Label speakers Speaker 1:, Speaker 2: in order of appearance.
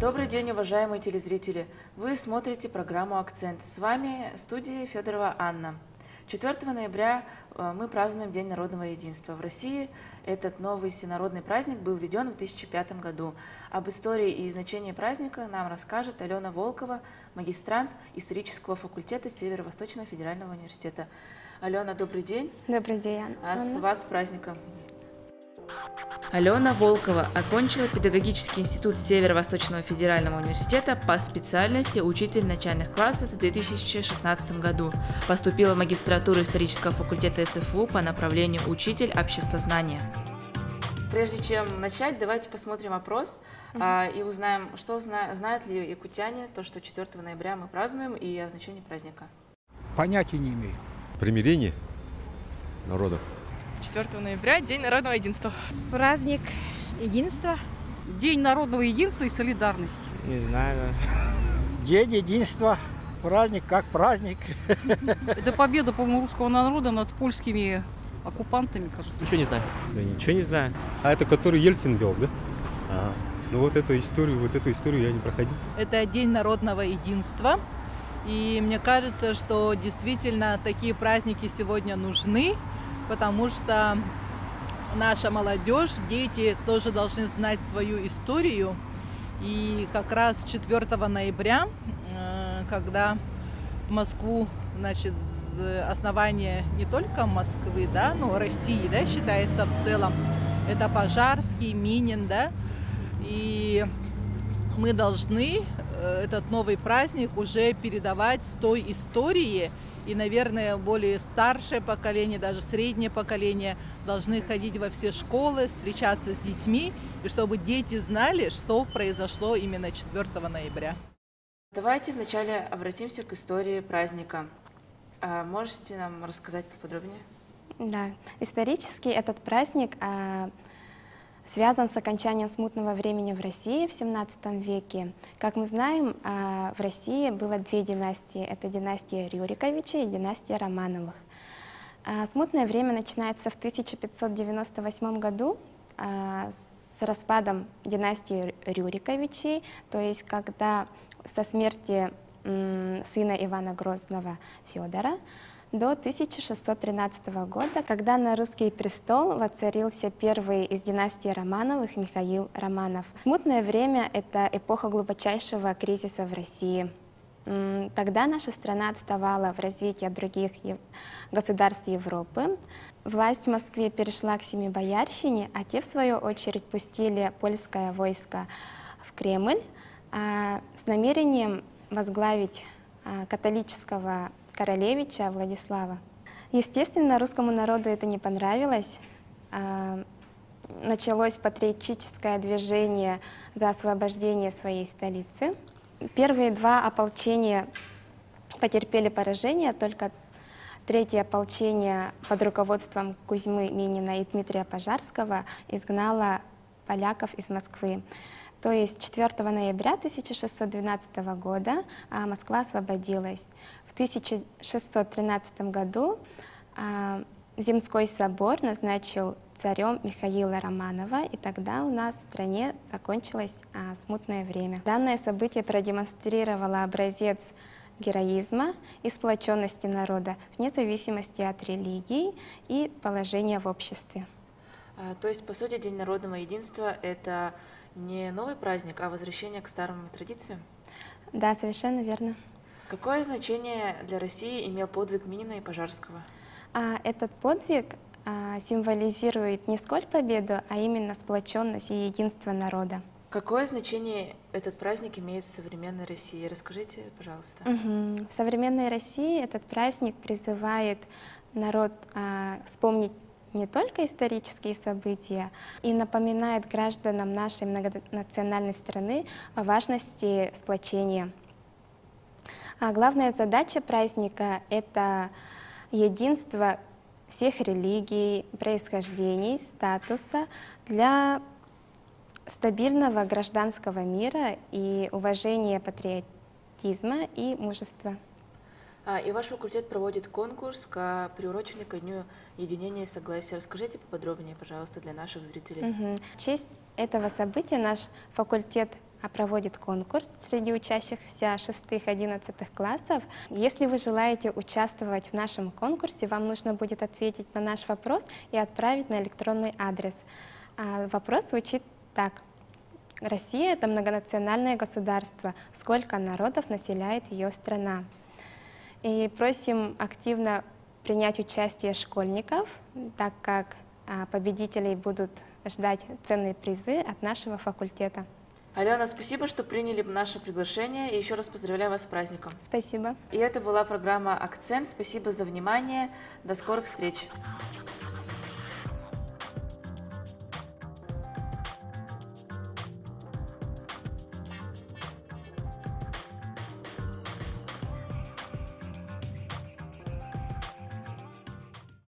Speaker 1: Добрый день, уважаемые телезрители! Вы смотрите программу «Акцент». С вами в студии Федорова Анна. 4 ноября мы празднуем День народного единства. В России этот новый всенародный праздник был введен в 2005 году. Об истории и значении праздника нам расскажет Алена Волкова, магистрант исторического факультета Северо-Восточного федерального университета. Алена, добрый день.
Speaker 2: Добрый день, Анна.
Speaker 1: С вас с праздником. Алена Волкова окончила педагогический институт Северо-Восточного федерального университета по специальности учитель начальных классов в 2016 году. Поступила в магистратуру исторического факультета СФУ по направлению учитель обществознания. Прежде чем начать, давайте посмотрим опрос и узнаем, что знают ли якутяне то, что 4 ноября мы празднуем, и о значении праздника.
Speaker 3: Понятия не имею.
Speaker 4: Примирение народов.
Speaker 5: 4 ноября – День народного единства.
Speaker 6: Праздник единства.
Speaker 7: День народного единства и солидарности.
Speaker 3: Не знаю. День единства. Праздник как праздник.
Speaker 7: Это победа, по-моему, русского народа над польскими оккупантами, кажется.
Speaker 8: Ничего не знаю.
Speaker 9: Да ничего не знаю.
Speaker 4: А это который Ельцин вел, да? Ну вот эту историю я не проходил.
Speaker 10: Это День народного единства. И мне кажется, что действительно такие праздники сегодня нужны, потому что наша молодежь, дети тоже должны знать свою историю. И как раз 4 ноября, когда в Москву, значит, основание не только Москвы, да, но России, да, считается в целом, это Пожарский, Минин, да, и мы должны этот новый праздник уже передавать с той истории. И, наверное, более старшее поколение, даже среднее поколение должны ходить во все школы, встречаться с детьми, и чтобы дети знали, что произошло именно 4 ноября.
Speaker 1: Давайте вначале обратимся к истории праздника. Можете нам рассказать поподробнее?
Speaker 2: Да, исторически этот праздник связан с окончанием смутного времени в России в XVII веке. Как мы знаем, в России было две династии. Это династия Рюриковичей и династия Романовых. Смутное время начинается в 1598 году с распадом династии Рюриковичей, то есть когда со смерти сына Ивана Грозного Федора до 1613 года, когда на русский престол воцарился первый из династии Романовых Михаил Романов. Смутное время — это эпоха глубочайшего кризиса в России. Тогда наша страна отставала в развитии от других государств Европы. Власть в Москве перешла к семибоярщине, а те, в свою очередь, пустили польское войско в Кремль с намерением возглавить католического королевича Владислава. Естественно, русскому народу это не понравилось. Началось патриотическое движение за освобождение своей столицы. Первые два ополчения потерпели поражение, только третье ополчение под руководством Кузьмы Минина и Дмитрия Пожарского изгнало поляков из Москвы. То есть 4 ноября 1612 года Москва освободилась. В 1613 году Земской собор назначил царем Михаила Романова, и тогда у нас в стране закончилось смутное время. Данное событие продемонстрировало образец героизма и сплоченности народа вне зависимости от религии и положения в обществе.
Speaker 1: То есть, по сути, День народного единства — это не новый праздник, а возвращение к старым традициям?
Speaker 2: Да, совершенно верно.
Speaker 1: Какое значение для России имел подвиг Минина и Пожарского?
Speaker 2: Этот подвиг символизирует не сколь победу, а именно сплоченность и единство народа.
Speaker 1: Какое значение этот праздник имеет в современной России? Расскажите, пожалуйста.
Speaker 2: В современной России этот праздник призывает народ вспомнить не только исторические события и напоминает гражданам нашей многонациональной страны о важности сплочения. Главная задача праздника — это единство всех религий, происхождений, статуса для стабильного гражданского мира и уважения патриотизма и мужества.
Speaker 1: И ваш факультет проводит конкурс, приуроченный ко Дню единения и согласия. Расскажите поподробнее, пожалуйста, для наших зрителей.
Speaker 2: В честь этого события наш факультет проводит конкурс среди учащихся 6-11 классов. Если вы желаете участвовать в нашем конкурсе, вам нужно будет ответить на наш вопрос и отправить на электронный адрес. Вопрос звучит так. Россия — это многонациональное государство. Сколько народов населяет ее страна? И просим активно принять участие школьников, так как победителей будут ждать ценные призы от нашего факультета.
Speaker 1: Алена, спасибо, что приняли наше приглашение, и еще раз поздравляю вас с праздником.
Speaker 2: Спасибо.
Speaker 1: И это была программа «Акцент». Спасибо за внимание. До скорых встреч.